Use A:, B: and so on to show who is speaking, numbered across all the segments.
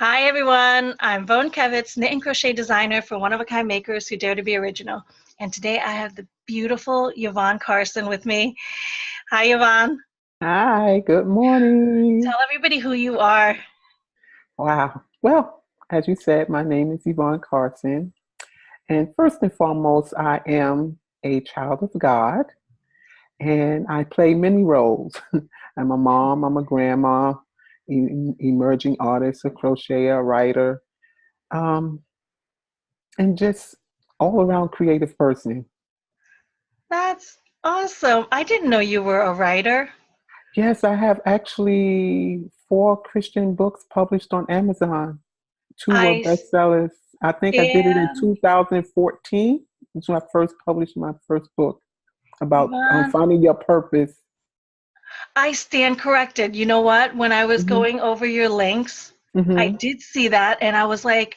A: Hi everyone, I'm Vone Kevitz, knit and crochet designer for one-of-a-kind makers who dare to be original. And today I have the beautiful Yvonne Carson with me. Hi Yvonne.
B: Hi, good morning.
A: Tell everybody who you are.
B: Wow. Well, as you said, my name is Yvonne Carson. And first and foremost, I am a child of God and I play many roles. I'm a mom, I'm a grandma, emerging artist, a crocheter, a writer, um, and just all around creative person.
A: That's awesome. I didn't know you were a writer.
B: Yes, I have actually four Christian books published on Amazon. Two were
A: I
B: bestsellers. I think I did it in
A: stand,
B: 2014. That's when I first published my first book about
A: Yvonne,
B: finding your purpose.
A: I stand corrected. You know what? When I was
B: Hmm.
A: going over your links, I
B: Hmm.
A: did see that and I was like,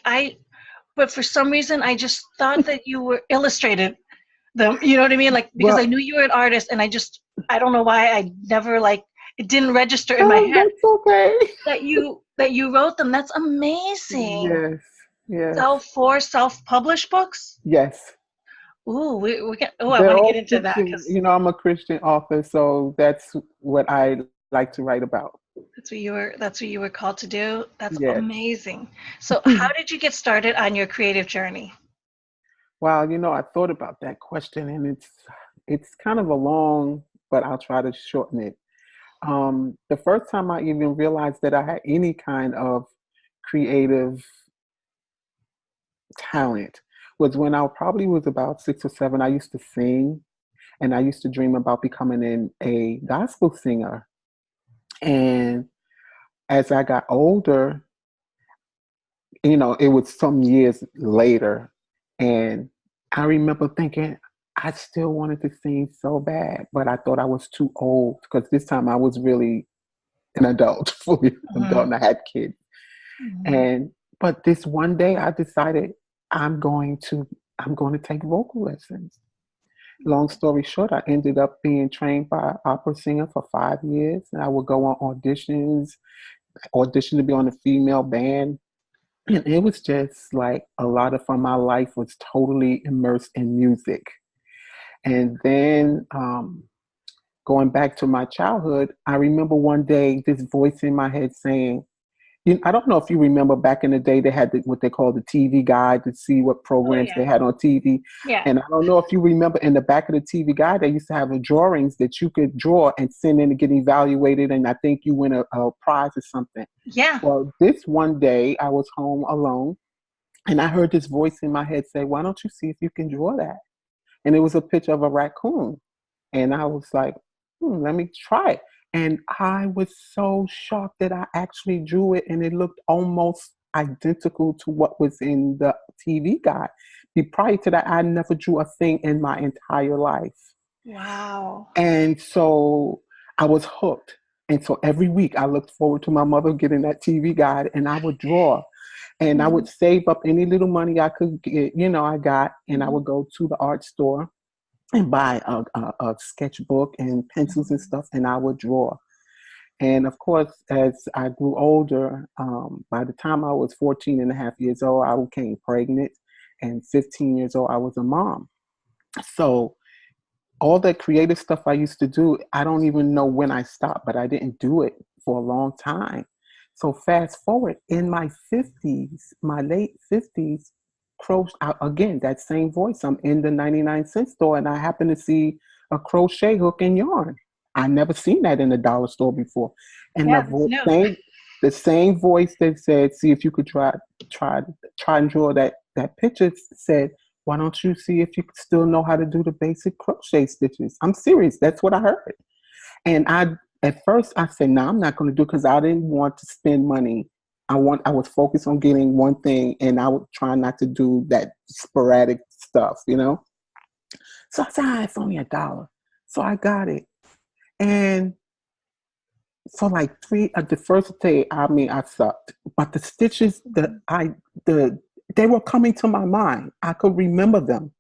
A: but for some reason I just thought that you were illustrated. You know what I mean? Like, because I
B: Well,
A: knew you were an artist and I don't know why I never like, it didn't register in my
B: oh,
A: head
B: that's okay.
A: that you wrote them. That's amazing.
B: Yes, yes,
A: Self-published books.
B: yes.
A: Ooh, I
B: They're
A: want to get
B: all
A: into that
B: Christian.
A: because
B: I'm a Christian author, so that's what I like to write about.
A: that's what you were called to do. That's
B: Yes.
A: amazing. So how did you get started on your creative journey?
B: Wow, I thought about that question, and it's kind of a long, but I'll try to shorten it. The first time I even realized that I had any kind of creative talent was when I probably was about 6 or 7. I used to sing and I used to dream about becoming a gospel singer. And as I got older, it was some years later. And I remember thinking, I still wanted to sing so bad, but I thought I was too old because this time I was really an adult, fully adult,
A: Mhm,
B: and I had kids.
A: mhm.
B: And but this one day I decided I'm going to I'm going to take vocal lessons. Long story short, I ended up being trained by an opera singer for 5 years, and I would go on auditions, audition to be on a female band. And it was just like a lot of fun. My life was totally immersed in music. And then going back to my childhood, I remember one day this voice in my head saying, I don't know if you remember back in the day, they had what they call the TV guide to see what
A: Oh
B: programs
A: yeah,
B: they had on TV.
A: yeah.
B: And I don't know if you remember in the back of the TV guide, they used to have the drawings that you could draw and send in to get evaluated. And I think you win a prize or something.
A: Yeah.
B: Well, this one day I was home alone and I heard this voice in my head say, why don't you see if you can draw that? And it was a picture of a raccoon. And I was like, let me try it. And I was so shocked that I actually drew it and it looked almost identical to what was in the TV guide. Prior to that, I never drew a thing in my entire life.
A: Wow.
B: And so I was hooked. And so every week I looked forward to my mother getting that TV guide and I would draw and I would
A: Mhm,
B: save up any little money I could get, I got, and I
A: mhm,
B: would go to the art store and buy a sketchbook and pencils and
A: mhm.
B: stuff, and I would draw. And of course, as I grew older, by the time I was 14 and a half years old, I became pregnant, and 15 years old, I was a mom. So all that creative stuff I used to do, I don't even know when I stopped, but I didn't do it for a long time. So fast forward in my 50s, my late 50s, again, that same voice. I'm in the 99-cent store and I happen to see a crochet hook and yarn. I never seen that in the dollar store before. And
A: Yeah, that's new.
B: the same voice that said, see if you could try, try and draw that picture said, why don't you see if you still know how to do the basic crochet stitches? I'm serious. That's what I heard. And at first I said, no, I'm not going to do it because I didn't want to spend money. I was focused on getting one thing and I would try not to do that sporadic stuff. So I said, it's only $1. So I got it. And for like the first day, I mean, I sucked. But the stitches the, they were coming to my mind. I could remember them.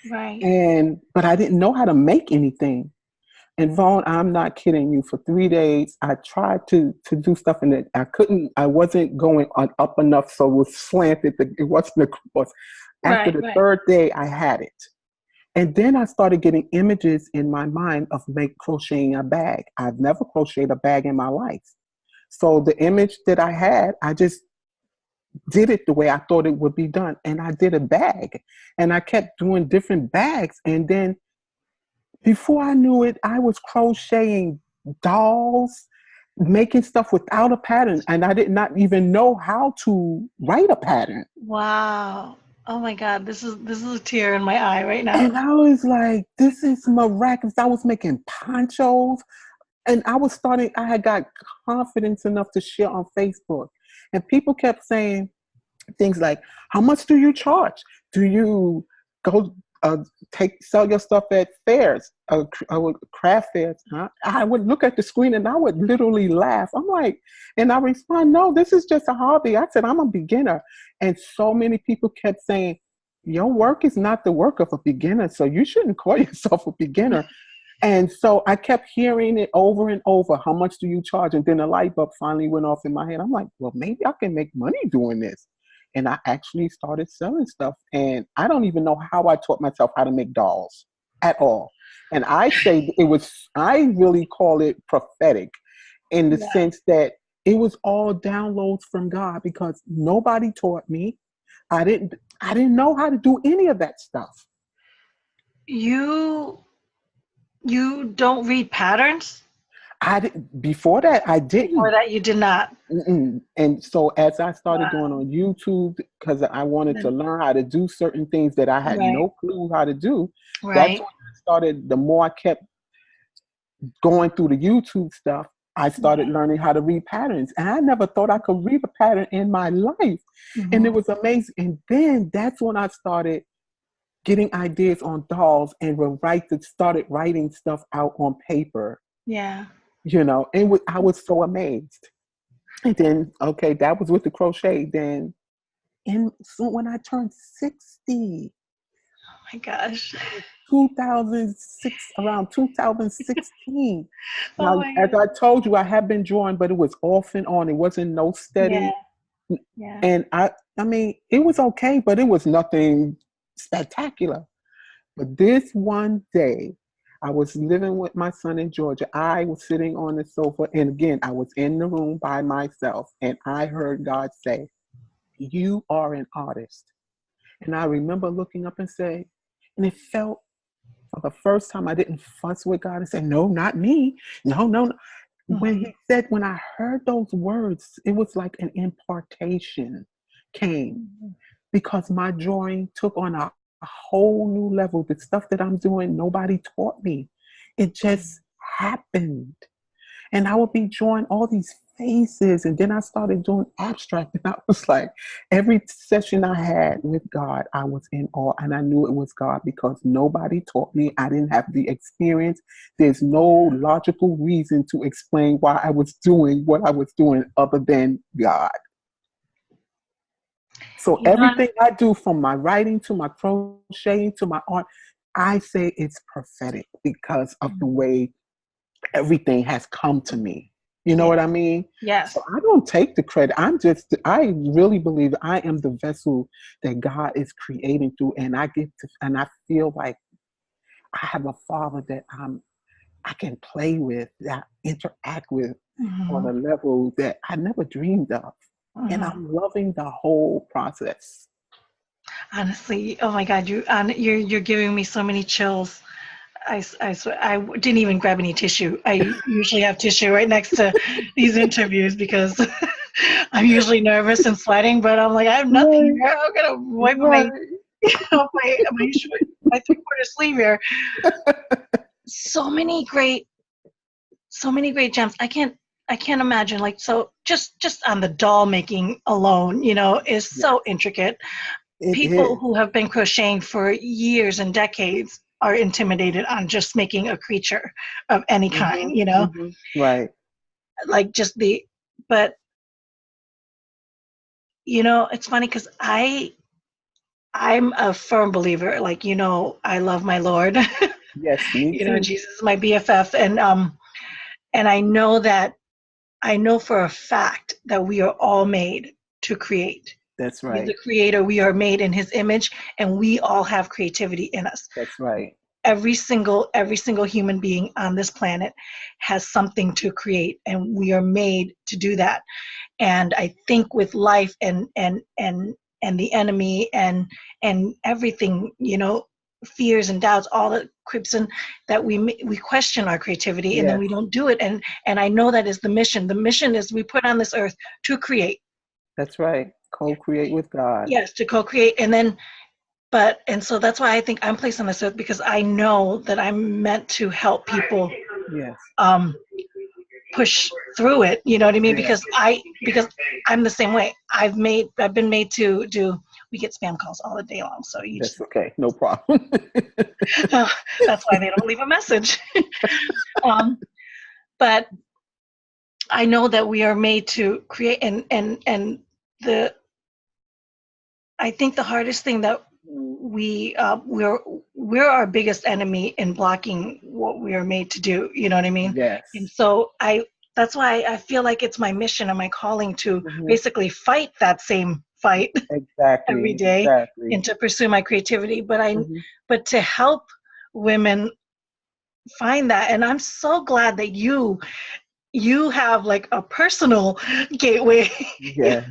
A: Right.
B: But I didn't know how to make anything. And Vone, I'm not kidding you. For 3 days, I tried to do stuff, and I couldn't. I wasn't going on up enough, so it was slanted. It wasn't across. After
A: Right,
B: the
A: right.
B: third day, I had it, and then I started getting images in my mind of make crocheting a bag. I've never crocheted a bag in my life, so the image that I had, I just did it the way I thought it would be done, and I did a bag, and I kept doing different bags, and then before I knew it, I was crocheting dolls, making stuff without a pattern, and I did not even know how to write a pattern.
A: Wow. Oh my God, this is a tear in my eye right now.
B: And I was like, this is miraculous. I was making ponchos, and I had got confidence enough to share on Facebook. And people kept saying things like, how much do you charge? Do you go sell your stuff at fairs, craft fairs? Huh? I would look at the screen and I would literally laugh. I'm like, and I respond, no, this is just a hobby. I said, I'm a beginner. And so many people kept saying, your work is not the work of a beginner, so you shouldn't call yourself a beginner. And so I kept hearing it over and over. How much do you charge? And then the light bulb finally went off in my head. I'm like, well, maybe I can make money doing this. And I actually started selling stuff. And I don't even know how I taught myself how to make dolls at all. And I really call it prophetic in the
A: Yeah.
B: sense that it was all downloads from God, because nobody taught me. I didn't know how to do any of that stuff.
A: You you don't read patterns?
B: Before that, I
A: Before
B: didn't.
A: that you did not.
B: Mm-mm. And so as I started going
A: Wow.
B: on YouTube, because I wanted to
A: Then-
B: learn how to do certain things that I had
A: Right,
B: no clue how to do, that's
A: right.
B: when I started. The more I kept going through the YouTube stuff, I started learning how to read patterns. And I never thought I could read a pattern in my life. And it
A: Hmm.
B: was amazing. And then that's when I started getting ideas on dolls and started writing stuff out on paper,
A: Yeah.
B: and I was so amazed. And then, okay, that was with the crochet. Then, so when I turned 60,
A: Oh my gosh.
B: 2006, around 2016.
A: Oh
B: Now,
A: my
B: as
A: God.
B: I told you, I have been drawing, but it was off and on. It wasn't no
A: Yeah,
B: steady.
A: yeah.
B: And I mean, it was okay, but it was nothing spectacular. But this one day, I was living with my son in Georgia. I was sitting on the sofa, and again, I was in the room by myself, and I heard God say, "You are an artist." And I remember looking up and saying, and it felt for the first time I didn't fuss with God and say, "No, not me. No, no, no."
A: Mhm.
B: When I heard those words, it was like an impartation came,
A: Mhm.
B: because my drawing took on a whole new level. The stuff that I'm doing, nobody taught me. It just happened. And I would be drawing all these faces. And then I started doing abstract. And I was like, every session I had with God, I was in awe. And I knew it was God because nobody taught me. I didn't have the experience. There's no logical reason to explain why I was doing what I was doing other than God. So
A: Yvonne,
B: everything I do, from my writing to my crocheting to my art, I say it's prophetic because of the way everything has come to me. You know
A: yeah,
B: what I mean? So
A: yes.
B: I don't take the credit. I really believe I am the vessel that God is creating through, and and I feel like I have a father that I can play with, that I interact with on
A: Hmm.
B: a level that I never dreamed of. And
A: Hmm.
B: I'm loving the whole process.
A: Honestly, oh my God, you're giving me so many chills. I swear, didn't even grab any tissue. I usually have tissue right next to these interviews because I'm usually nervous and sweating, but I'm like, I have nothing
B: Right,
A: here. I'm gonna wipe my
B: right.
A: my 3/4 sleeve here. So many great, so many great gems. I can't imagine, like, so just on the doll making alone, is
B: Yes,
A: so intricate.
B: it
A: People
B: is.
A: who have been crocheting for years and decades are intimidated on just making a creature of any kind,
B: Right.
A: like just but it's funny because I'm a firm believer, like, I love my Lord.
B: Yes, me too.
A: Jesus is my BFF. And I know for a fact that we are all made to create.
B: That's
A: He's
B: right.
A: the creator. We are made in his image, and we all have creativity in us.
B: That's right.
A: Every single human being on this planet has something to create, and we are made to do that. And I think with life and the enemy and everything, fears and doubts, all that creeps in, that we question our creativity, and then
B: Yes,
A: we don't do it. And I know that is the mission. The mission is we put on this earth to create.
B: that's right. Co-create with God.
A: Yes, to co-create. And so that's why I think I'm placed on this earth, because I know that I'm meant to help people
B: Yes.
A: um, push through it. You know what I mean?
B: Yes.
A: Because I'm the same way. I've been made to do. We get spam calls all the day long, so you just
B: That's okay. No problem.
A: that's why they don't leave a message. But I know that we are made to create, and the I think the hardest thing that we're our biggest enemy in blocking what we are made to do. You know what I mean? And
B: Yes.
A: so that's why I feel like it's my mission and my calling to
B: Hmm.
A: basically fight that same fight every
B: Exactly.
A: day,
B: Exactly.
A: and to pursue my creativity.
B: Hmm.
A: But to help women find that, and I'm so glad that you have like a personal gateway.
B: Yes.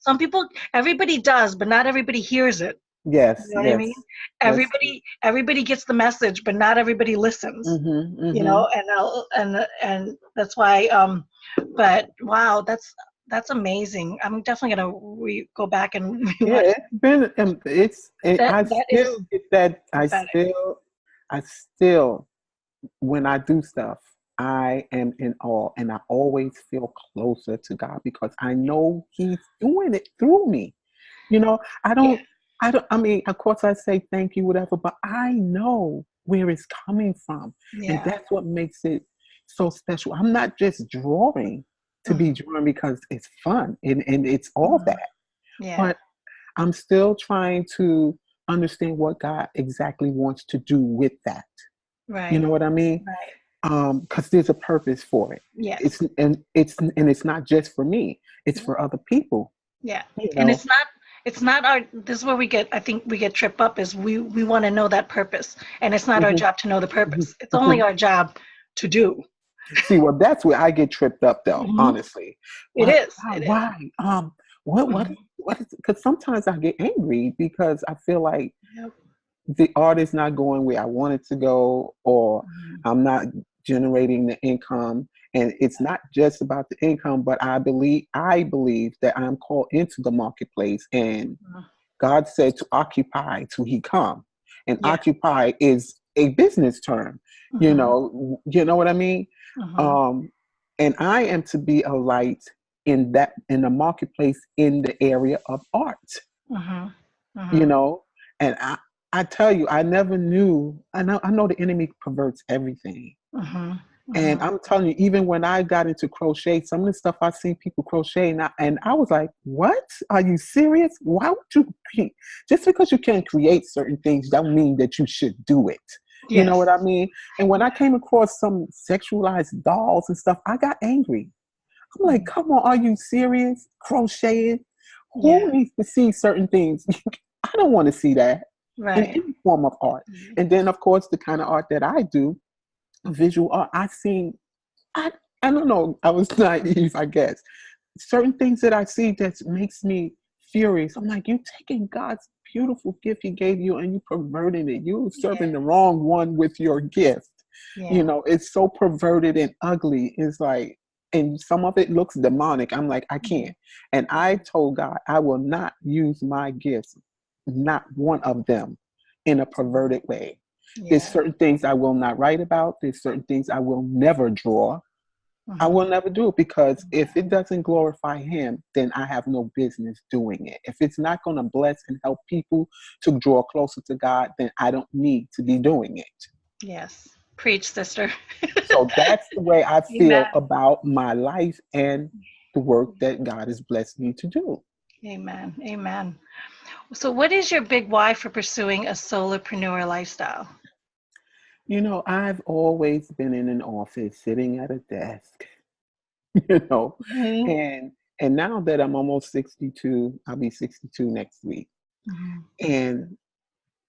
A: Some people, everybody does, but not everybody hears it. You
B: Yes.
A: know what I
B: Yes.
A: mean?
B: That's true.
A: Everybody gets the message, but not everybody listens.
B: Hmm. Hmm.
A: And that's why. But wow, that's amazing. I'm definitely gonna go back and
B: Yeah,
A: rewatch
B: it's been.
A: that.
B: I
A: That is
B: still get that.
A: prophetic.
B: I still, when I do stuff, I am in awe, and I always feel closer to God because I know He's doing it through me. You know,
A: Yeah,
B: I mean, of course I say thank you, whatever, but I know where it's coming from. And
A: yeah,
B: that's what makes it so special. I'm not just drawing to be
A: mhm,
B: drawing because it's fun and it's all
A: mhm,
B: that,
A: yeah,
B: but I'm still trying to understand what God exactly wants to do with that. You
A: right,
B: know what I mean?
A: right,
B: Because there's a purpose for it.
A: yes,
B: It's not just for me, it's
A: yeah,
B: for other people,
A: yeah.
B: you
A: And
B: know.
A: it's not our. This is where I think we get tripped up, is we want to know that purpose, and it's not our
B: Mhm,
A: job to know the
B: mhm,
A: purpose. It's only
B: mhm.
A: our job to do.
B: See, well, that's where I get tripped up, though.
A: Hmm.
B: Honestly,
A: It
B: what?
A: is. It is.
B: Why? What?
A: Mhm.
B: What is? Because sometimes I get angry because I feel like
A: Yep.
B: the art is not going where I want it to go, or
A: Mhm.
B: I'm not generating the income. And it's not just about the income, but I believe that I'm called into the marketplace, and
A: Mhm.
B: God said to occupy till He come, and
A: Yeah.
B: occupy is a business term.
A: Hmm.
B: You know what I mean.
A: Hmm.
B: Um, and I am to be a light in the marketplace in the area of art.
A: Hmm.
B: You
A: Hmm.
B: know, and I tell you, I never knew. I know the enemy perverts everything.
A: Hmm.
B: And
A: Hmm.
B: I'm telling you, even when I got into crochet, some of the stuff I seen people crochet, and I was like, "What? Are you serious? Why would you just because you can't create certain things, don't mean that you should do it." You know what
A: Yes.
B: I mean? And when I came across some sexualized dolls and stuff, I got angry. I'm like,
A: Mhm.
B: "Come on, are you serious? Crocheting?
A: Yeah.
B: Who needs to see certain things? I don't want to see that in
A: Right.
B: any form of art."
A: Mhm.
B: And then, of course, the kind of art that I do, visual art, I seen I I don't know. I was naive, I guess. Certain things that I see that makes me furious. I'm like, you taking God's beautiful gift He gave you and you perverting it. You serving
A: Yeah.
B: the wrong one with your gift.
A: Yeah.
B: It's so perverted and ugly. It's like, and some of it looks demonic. I'm like, I
A: Mhm.
B: can't. And I told God, I will not use my gifts, not one of them, in a perverted way. There's
A: Yeah.
B: certain things I will not write about. There's certain things I will never draw. I
A: Hmm.
B: will never do it because if it doesn't glorify Him, then I have no business doing it. If it's not going to bless and help people to draw closer to God, then I don't need to be doing it.
A: Yes. Preach, sister.
B: So that's the way I
A: Amen.
B: feel about my life and the work that God has blessed me to do.
A: Amen. Amen. So, what is your big why for pursuing a solopreneur lifestyle?
B: I've always been in an office sitting at a desk, you know,
A: Mhm.
B: and now that I'm almost 62, I'll be 62 next week.
A: Mhm.
B: And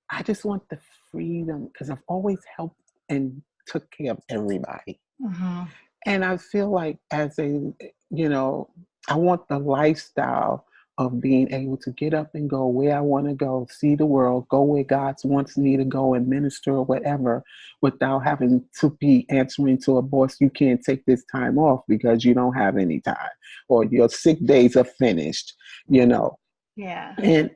B: I just want the freedom because I've always helped and took care of everybody.
A: Mhm.
B: And I feel like you know, I want the lifestyle of being able to get up and go where I want to go, see the world, go where God wants me to go and minister or whatever without having to be answering to a boss, you can't take this time off because you don't have any time or your sick days are finished, you know.
A: Yeah.
B: And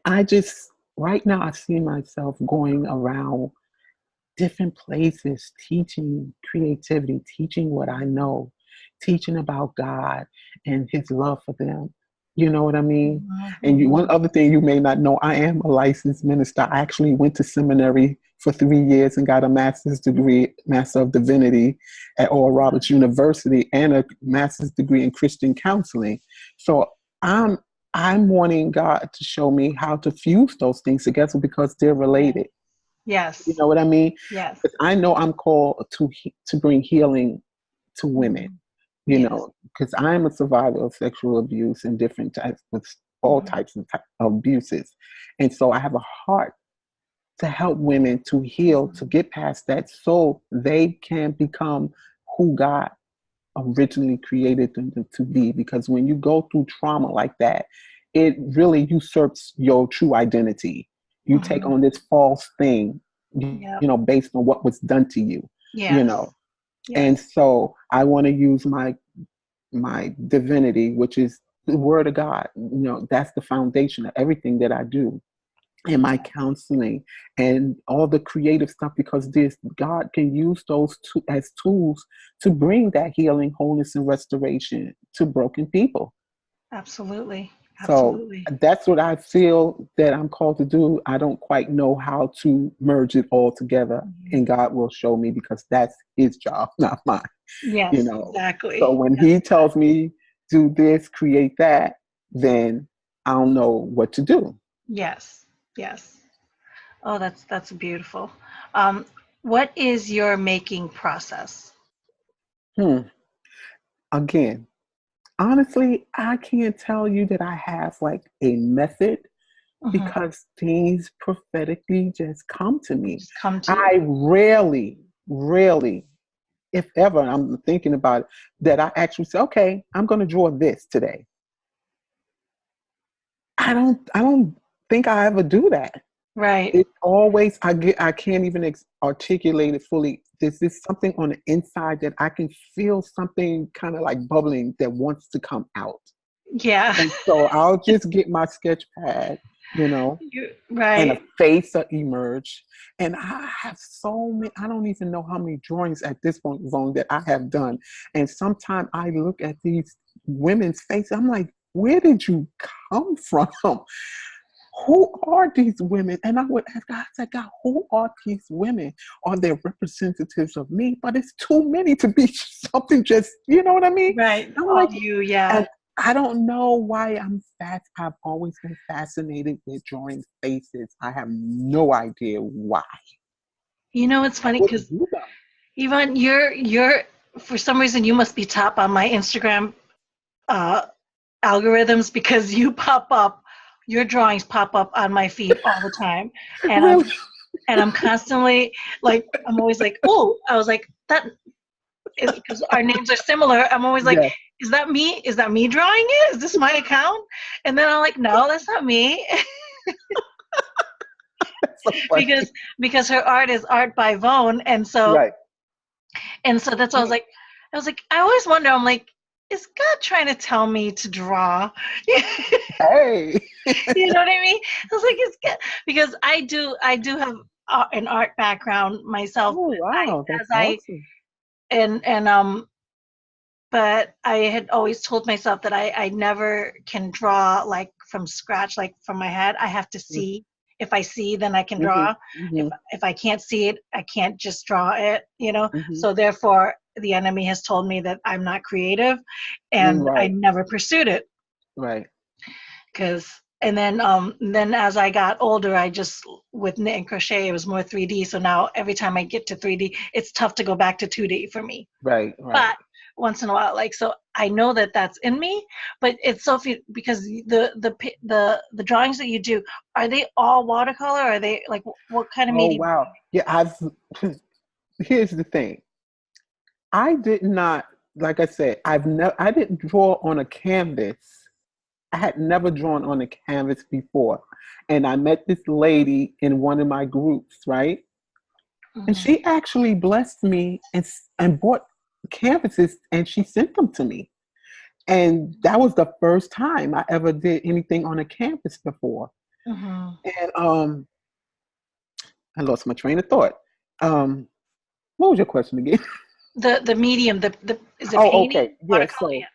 B: right now, I see myself going around different places, teaching creativity, teaching what I know, teaching about God and His love for them. You know what I mean?
A: Mhm.
B: And one
A: Mhm.
B: other thing you may not know, I am a licensed minister. I actually went to seminary for 3 years and got a master's degree, Master of Divinity at Oral Roberts University, and a master's degree in Christian counseling. So I'm I'm wanting God to show me how to fuse those things together because they're
A: Yeah.
B: related. You
A: Yes.
B: know what I mean?
A: Yes.
B: But I know I'm called to bring healing to women,
A: Mhm. Yes.
B: because I'm a survivor of sexual abuse and different types with all
A: Mhm.
B: types of abuses. And so I have a heart to help women to heal, to
A: Mhm.
B: get past that so they can become who God originally created them to be. Because when you go through trauma like that, it really usurps your true identity. You take
A: Mhm.
B: on this false thing,
A: Yep.
B: based on what was done to you, you
A: Yes.
B: know. And
A: Yes.
B: so I want to use my divinity, which is the word of God. That's the foundation of everything that I do in my counseling and all the creative stuff, because this God can use those as tools to bring that healing, wholeness, and restoration to broken people.
A: Absolutely.
B: So
A: Absolutely.
B: that's what I feel that I'm called to do. I don't quite know how to merge it all together,
A: Mhm.
B: and God will show me because that's His job, not mine. you
A: Yes,
B: know. So
A: exactly.
B: when
A: Yes.
B: He tells me do this, create that, then I don't know what to do.
A: Yes. Yes. Oh, that's beautiful. Um, what is your making process?
B: Hmm. Again, honestly, I can't tell you that I have like a method
A: Mhm.
B: because things prophetically just come to me.
A: Just come to you.
B: I rarely, rarely, if ever, I'm thinking about it, that I actually say, okay, I'm going to draw this today. I don't think I ever do that.
A: Right.
B: It always, I can't even articulate it fully. There's this something on the inside that I can feel something kind of like bubbling that wants to come out.
A: Yeah.
B: And so I'll just get my sketch pad, you know, and a
A: Right.
B: face will emerge. And I have so many, I don't even know how many drawings at this point, Vone, that I have done. And sometimes I look at these women's faces, I'm like, where did you come from? Who are these women? And I would ask God, I said, God, who are these women? Are they representatives of me? But it's too many to be something just, you know what I mean?
A: Right.
B: I'm
A: All
B: like,
A: you, yeah.
B: and I don't know why I've always been fascinated with drawing faces. I have no idea why.
A: You know, it's
B: I
A: funny
B: wouldn't
A: because
B: do them.
A: Yvonne, you're for some reason you must be top on my Instagram uh, algorithms because you pop up, your drawings pop up on my feed all the time, and
B: Really?
A: I'm constantly like I'm always like, oh, I was like that is because our names are similar. I'm always like,
B: Yes.
A: is that me? Is that me drawing it? Is this my account? And then I'm like, no, that's not me.
B: That's so funny.
A: because her art is art by Vone,
B: Right.
A: and so that's why I was like I always wonder. I'm like, is God trying to tell me to draw?
B: Hey.
A: You know what I mean? I was like, it's good because I do have an art background myself.
B: Oh
A: I
B: wow, that's
A: as I
B: awesome.
A: and but I had always told myself that I never can draw like from scratch, like from my head. I have to see. If I see, then I can
B: Mm-hmm.
A: draw.
B: Mm-hmm.
A: If I can't see it, I can't just draw it, you know?
B: Mm-hmm.
A: So therefore the enemy has told me that I'm not creative and I
B: Right.
A: never pursued it
B: Right.
A: because then as I got older, I just, with knit and crochet, it was more 3D. So now every time I get to 3D, it's tough to go back to 2D for me.
B: Right, right.
A: But once in a while, like, so I know that that's in me, but it's so few, because the drawings that you do, are they all watercolor? Are they like, what kind of
B: Oh
A: medium?
B: wow. Yeah, here's the thing. I did not, like I said, I didn't draw on a canvas. I had never drawn on a canvas before. And I met this lady in one of my groups, right? And
A: Mhm.
B: she actually blessed me and bought canvases and she sent them to me. And that was the first time I ever did anything on a canvas before.
A: Mhm.
B: And I lost my train of thought. Um, what was your question again?
A: The medium, the is it
B: Oh, okay.
A: painting?
B: Yeah,
A: Watercolor,
B: so
A: yeah.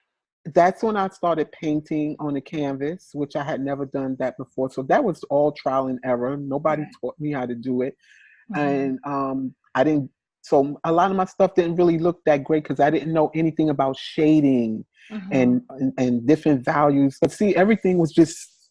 B: that's when I started painting on the canvas, which I had never done that before. So that was all trial and error. Nobody
A: Right.
B: taught me how to do it.
A: Mhm.
B: And I didn't, so a lot of my stuff didn't really look that great because I didn't know anything about shading
A: Mhm.
B: and different values. But see, everything was just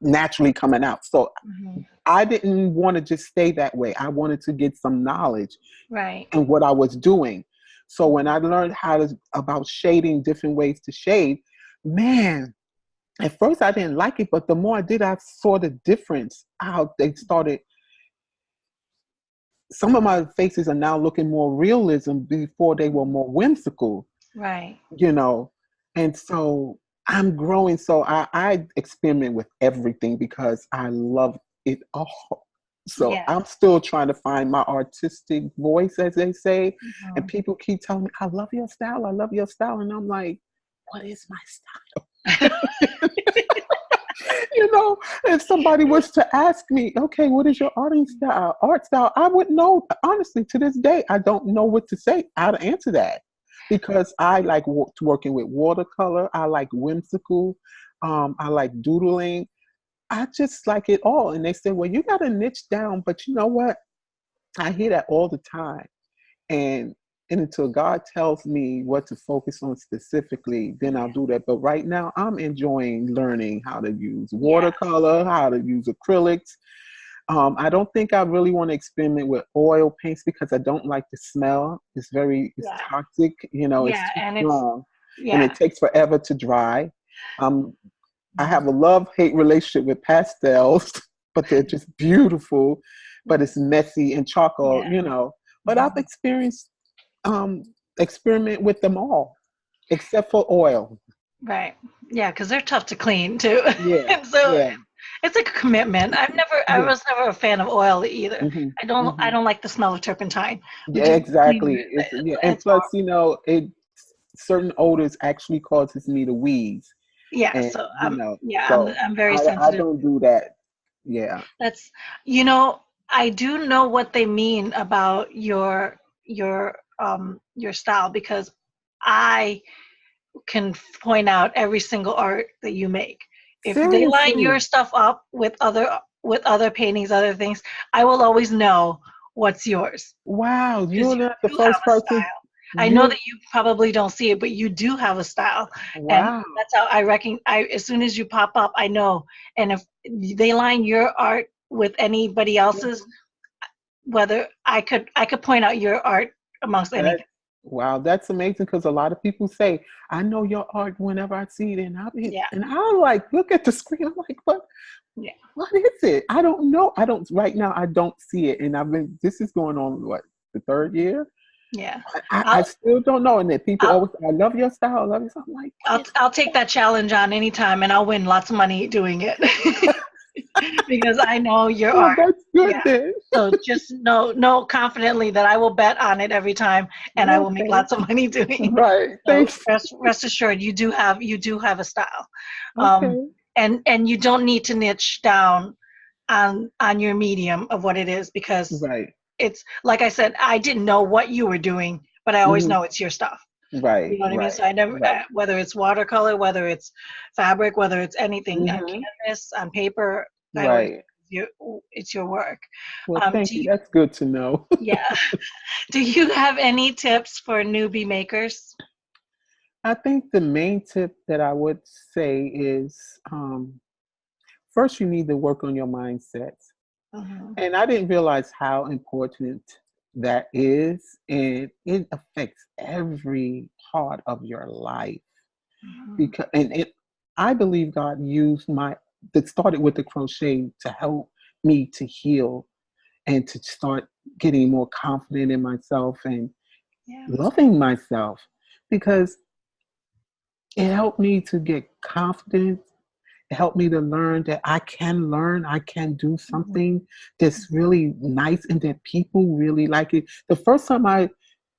B: naturally coming out. So
A: Mhm.
B: I didn't want to just stay that way. I wanted to get some knowledge
A: Right.
B: in what I was doing. So when
A: Mhm.
B: I learned about shading, different ways to shade, man, at first I didn't like it, but the more I did, I saw the difference. How they started. Some of my faces are now looking more realism before they were more whimsical,
A: Right.
B: you know. And so I'm growing. So I experiment with everything because I love it all. So
A: Yes.
B: I'm still trying to find my artistic voice, as they say. And
A: Mhm.
B: people keep telling me, I love your style. I love your style. And I'm like, what is my style? You know, if somebody was to ask me, okay, what is your art style, I wouldn't know. Honestly, to this day, I don't know what to say, how to answer that. Because I like working with watercolor. I like whimsical. I like doodling. I just like it all. And they say, well, you got to niche down. But you know what? I hear that all the time. And and until God tells me what to focus on specifically, then I'll do that. But right now, I'm enjoying learning how to use
A: Yes.
B: watercolor, how to use acrylics. I don't think I really want to experiment with oil paints because I don't like the smell. It's
A: Yeah.
B: toxic. You know, it's
A: Yeah.
B: too
A: And it's,
B: strong, and
A: yeah.
B: it takes forever to dry. Um, I
A: Mhm.
B: have a love-hate relationship with pastels, but they're just beautiful. But it's messy and charcoal,
A: Yeah.
B: you know. But I've
A: Mhm.
B: um, experiment with them all, except for oil.
A: Right. Yeah, because they're tough to clean too.
B: Yeah,
A: And so
B: yeah,
A: it's like a commitment. I
B: yeah.
A: was never a fan of oil either.
B: Hmm,
A: I
B: hmm.
A: don't like the smell of turpentine.
B: Yeah,
A: Just cleaning
B: exactly.
A: it.
B: It's yeah, and
A: It's
B: plus, you know, it certain odors actually causes me to wheeze,
A: yeah,
B: and
A: so
B: you know, so
A: I'm very
B: I
A: sensitive.
B: don't do that. Yeah.
A: That's, you know, I do know what they mean about your style, because I can point out every single art that you make. If they line your
B: Seriously.
A: stuff up with other paintings, other things, I will always know what's yours,
B: Wow,
A: because
B: you're
A: you
B: not the
A: do have
B: first
A: a
B: person.
A: style. I know
B: You
A: that you probably don't see it, but you do have a style, and
B: wow.
A: that's how I reckon. I As soon as you pop up, I know. And if they line your art with anybody else's,
B: Mhm.
A: whether I could point out your art amongst
B: That
A: anything.
B: wow, that's amazing because a lot of people say, I know your art whenever I see it, and
A: Yeah,
B: I like look at the screen. I'm like,
A: yeah,
B: what is it? I don't know. I don't right now I don't see it. And I've been this is going on what, the third year?
A: yeah.
B: I
A: I'll
B: still don't know. And then people
A: I'll
B: always, I love your style, I love your style. I'm like, what is
A: I'll take that challenge on anytime, and I'll win lots of money doing it. Because I know your
B: well,
A: art.
B: that's
A: Yeah.
B: good then.
A: So just know confidently that I will bet on it every time, and I will make
B: Okay.
A: lots of money doing it.
B: Right.
A: So
B: Thanks.
A: rest assured, you do have a style, um,
B: Okay.
A: and you don't need to niche down on your medium of what it is, because
B: Right.
A: it's like I said, I didn't know what you were doing, but I always
B: Hmm.
A: know it's your stuff. You
B: Right.
A: know what I mean?
B: Right.
A: So I never,
B: Right.
A: whether it's watercolor, whether it's fabric, whether it's anything on
B: Hmm.
A: canvas, on paper, I always
B: Right.
A: you it's your work.
B: Well, thank
A: Do
B: you.
A: you,
B: That's good to know.
A: yeah. Do you have any tips for newbie makers?
B: I think the main tip that I would say is first you need to work on your mindset.
A: Mm-hmm.
B: And I didn't realize how important that is. And it affects every part of your life.
A: Mm-hmm.
B: Because I believe God used that started with the crochet to help me to heal and to start getting more confident in myself and
A: Yeah.
B: loving myself, because it helped me to get confident. It helped me to learn that I can learn, I can do
A: Mm-hmm.
B: something that's really nice and that people really like it. The first time I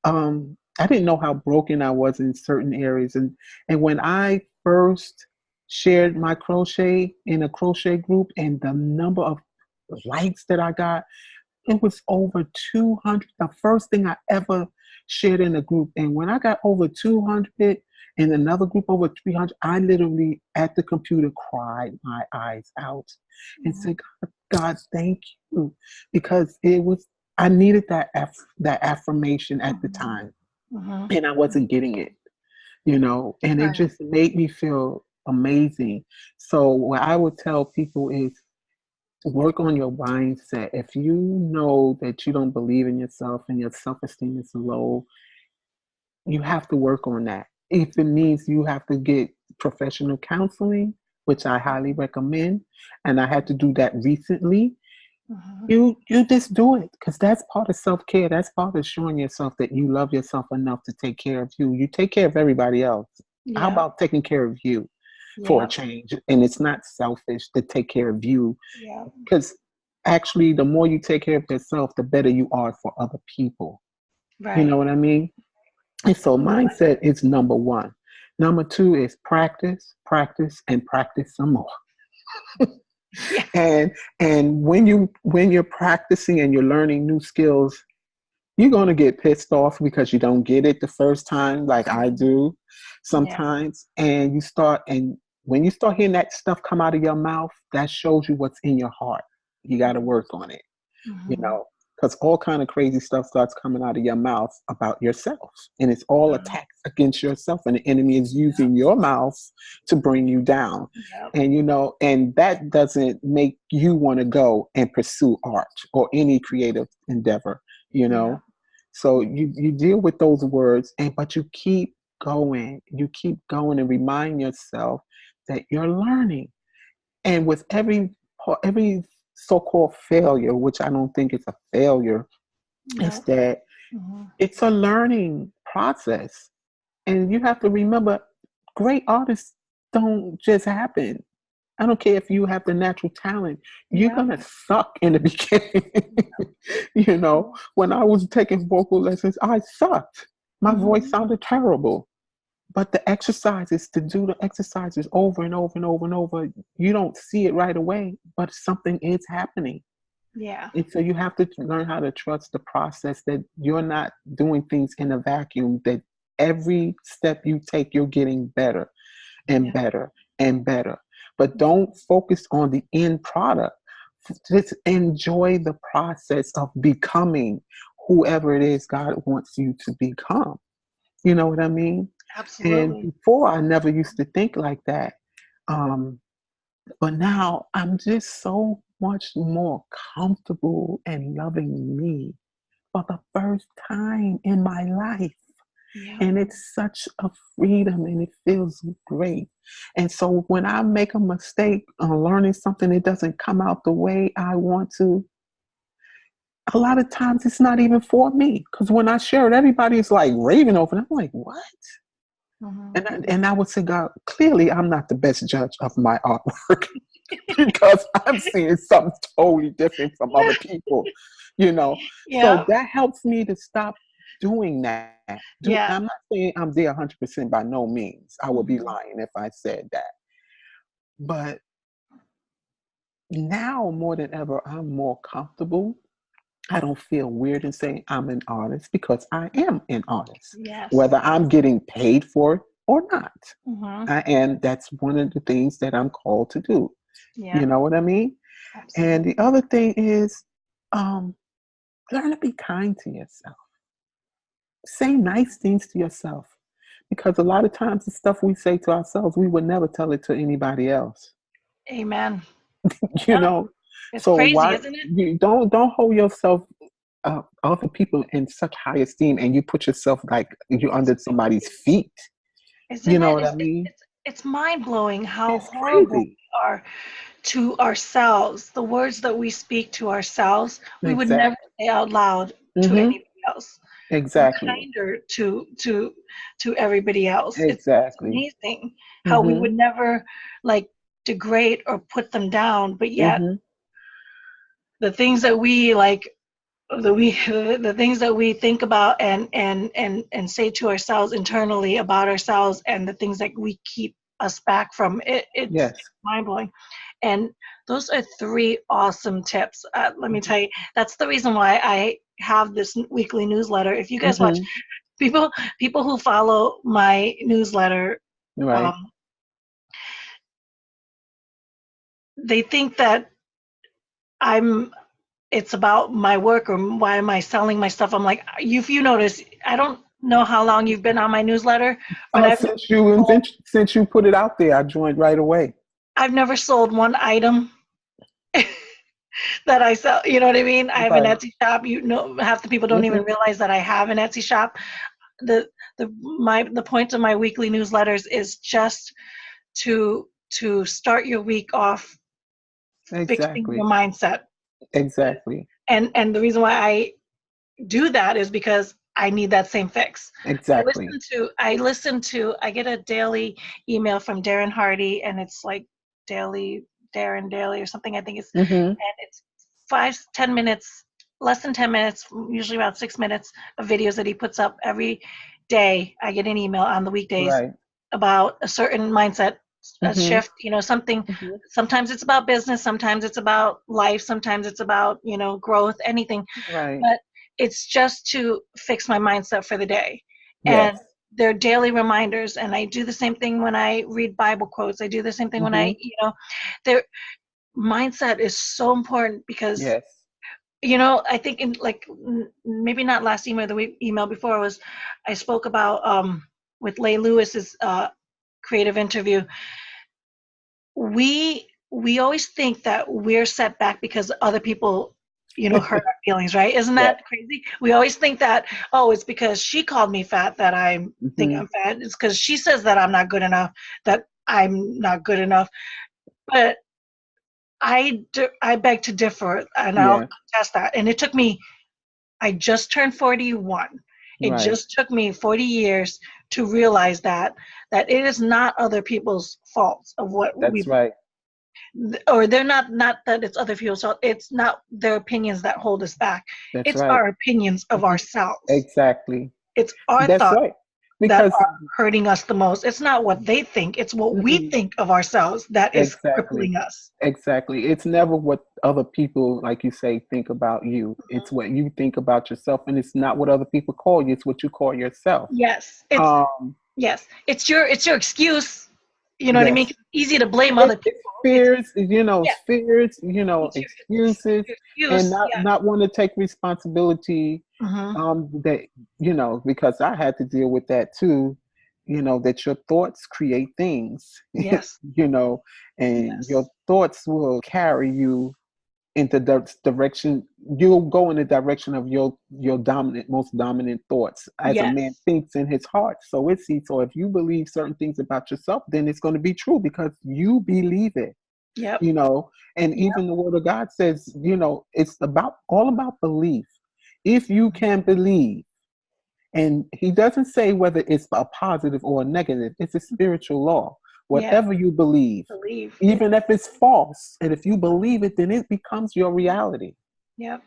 B: didn't know how broken I was in certain areas. And when I first shared my crochet in a crochet group and the number of likes that I got, it was over 200. The first thing I ever shared in a group. And when I got over 200 in another group over 300, I literally at the computer cried my eyes out and
A: Mm-hmm.
B: said, God, thank you. Because I needed that affirmation at the
A: Mm-hmm.
B: time
A: Mm-hmm.
B: and I wasn't getting it, and it
A: Right.
B: just made me feel amazing. So what I would tell people is, work on your mindset. If you know that you don't believe in yourself and your self-esteem is low, you have to work on that. If it means you have to get professional counseling, which I highly recommend, and I had to do that recently,
A: Mm-hmm.
B: you just do it, because that's part of self-care. That's part of showing yourself that you love yourself enough to take care of you. You take care of everybody else. How
A: Yeah.
B: about taking care of you for a
A: Yeah.
B: change? And it's not selfish to take care of you,
A: Yeah.
B: because actually, the more you take care of yourself, the better you are for other people. You know
A: Right.
B: what I mean? And so mindset is number one. Number two is practice, practice, and practice some more.
A: Yeah.
B: And when you're practicing and you're learning new skills, you're gonna get pissed off because you don't get it the first time, like I
A: Mm-hmm.
B: do
A: Yeah.
B: sometimes. And when you start hearing that stuff come out of your mouth, that shows you what's in your heart. You got to work on it, you
A: Mm-hmm.
B: know, because all kind of crazy stuff starts coming out of your mouth about yourself, and it's all
A: Mm-hmm.
B: attacks against yourself, and the enemy is using your mouth to bring you down.
A: Yep.
B: And that doesn't make you want to go and pursue art or any creative endeavor, you
A: Yeah.
B: know. So you deal with those words, but you keep going. You keep going and remind yourself that you're learning. And with every so-called failure, which I don't think it's a failure, is
A: Yep.
B: that
A: Mm-hmm.
B: it's a learning process. And you have to remember, great artists don't just happen. I don't care if you have the natural talent, you're
A: Yep.
B: gonna suck in the beginning. When I was taking vocal lessons, I sucked. My voice
A: Mm-hmm.
B: sounded terrible. But the exercises, to do the exercises over and over and over and over, you don't see it right away, but something is happening.
A: Yeah.
B: And so you have to learn how to trust the process, that you're not doing things in a vacuum, that every step you take, you're getting better and
A: Yeah.
B: better and better. But don't focus on the end product. Just enjoy the process of becoming whoever it is God wants you to become. You know what I mean? And
A: Absolutely.
B: before, I never used to think like that. Um, but now I'm just so much more comfortable and loving me for the first time in my life.
A: Yep.
B: And it's such a freedom and it feels great. And so when I make a mistake on learning something, it doesn't come out the way I want to. A lot of times it's not even for me. Because when I share it, everybody's like raving over it. I'm like, what?
A: Mm-hmm.
B: And I would say, God, clearly I'm not the best judge of my artwork because I'm seeing something totally different from other people, you know. So
A: Yep.
B: that helps me to stop doing that. I'm
A: Yeah.
B: not saying I'm there 100% by no means. I would be
A: Mm-hmm.
B: lying if I said that. But now more than ever, I'm more comfortable. I don't feel weird in saying I'm an artist, because I am an artist,
A: Yes.
B: whether I'm getting paid for it or not.
A: Mm-hmm.
B: And that's one of the things that I'm called to do. You
A: Yeah.
B: know what I mean? And the
A: Absolutely.
B: other thing is, um, learn to be kind to yourself. Say nice things to yourself. Because a lot of times the stuff we say to ourselves, we would never tell it to anybody else.
A: Amen.
B: You
A: Yeah.
B: know,
A: It's
B: so
A: crazy,
B: why
A: isn't it?
B: you don't hold yourself other people in such high esteem, and you put yourself like you're
A: It's
B: under somebody's feet. You
A: isn't
B: know
A: it?
B: what I mean?
A: It's mind blowing how
B: It's
A: horrible
B: crazy.
A: we are to ourselves. The words that we speak to ourselves, we would never
B: Exactly.
A: say out loud to
B: Mm-hmm.
A: anybody else. We're
B: Exactly.
A: kinder to everybody else. It's
B: Exactly.
A: amazing how we
B: Mm-hmm.
A: would never like degrade or put them down, but yet
B: Mm-hmm.
A: the things that we like the things that we think about and say to ourselves internally about ourselves and the things that we keep us back from it's
B: Yes.
A: mind blowing. And those are three awesome tips. Let me tell you, that's the reason why I have this weekly newsletter. If you guys watch
B: Mm-hmm.
A: people people who follow my newsletter,
B: Right.
A: um, they think that I'm it's about my work or why am I selling my stuff. I'm like, if you notice, I don't know how long you've been on my newsletter, but
B: Since you put it out there, I joined right away.
A: I've never sold one item that I sell. You know what I mean? I have an
B: Right.
A: Etsy shop. You know, half the people don't even
B: Mm-hmm.
A: realize that I have an Etsy shop. The the point of my weekly newsletters is just to start your week off fixing your
B: Exactly.
A: mindset.
B: Exactly.
A: And the reason why I do that is because I need that same fix.
B: Exactly.
A: I get a daily email from Darren Hardy, and it's like daily Darren Daily or something. I think
B: Mm-hmm.
A: and it's 5-10 minutes, less than 10 minutes, usually about 6 minutes of videos that he puts up every day. I get an email on the weekdays
B: Right.
A: about a certain mindset, a
B: Mm-hmm.
A: shift, something.
B: Mm-hmm.
A: Sometimes it's about business, sometimes it's about life, sometimes it's about, growth, anything.
B: Right.
A: But it's just to fix my mindset for the day. And
B: Yes.
A: they're daily reminders. And I do the same thing when I read Bible quotes. I do the same thing when
B: Mm-hmm.
A: their mindset is so important because,
B: Yes.
A: I think in like maybe not last email, the email before was I spoke about with Lay Lewis's creative interview. We always think that we're set back because other people hurt our feelings, right? Isn't
B: Yes.
A: that crazy? We always think that, oh, it's because she called me fat that I think
B: Mm-hmm.
A: I'm fat. It's because she says that I'm not good enough, that I'm not good enough. But I beg to differ, and I'll
B: Yeah.
A: contest that. And it took me, I just turned 41. It
B: Right.
A: just took me 40 years to realize that it is not other people's faults of what
B: That's
A: we,
B: right.
A: or they're not that it's other people's fault. It's not their opinions that hold us back.
B: That's
A: It's
B: right.
A: our opinions of
B: Mm-hmm.
A: ourselves.
B: Exactly.
A: It's our
B: That's
A: thoughts
B: right.
A: that
B: Because
A: are hurting us the most. It's not what they think. It's what we
B: mm-mm,
A: think of ourselves that is
B: exactly.
A: crippling us.
B: Exactly. It's never what other people, like you say, think about you. It's what you think about yourself, and it's not what other people call you. It's what you call yourself.
A: Yes,
B: Um,
A: it's your excuse. You know what I mean?
B: yes.
A: It's easy to blame other
B: It's
A: people.
B: fears,
A: Yeah,
B: fears,
A: it's
B: excuses,
A: your
B: and
A: excuse.
B: not want to take responsibility.
A: Hmm.
B: That because I had to deal with that too. That your thoughts create things.
A: Yes,
B: you know, and your
A: yes,
B: thoughts will carry you into the direction. You'll go in the direction of your most dominant thoughts as a man
A: yes.
B: thinks in his heart. So if you believe certain things about yourself, then it's going to be true because you believe it.
A: Yep,
B: And
A: yep.
B: even the word of God says, it's all about belief. If you can believe, and he doesn't say whether it's a positive or a negative, it's a spiritual law.
A: Yeah,
B: Whatever you believe,
A: believe.
B: even if it's false, and if you believe it, then it becomes your reality.
A: Yep.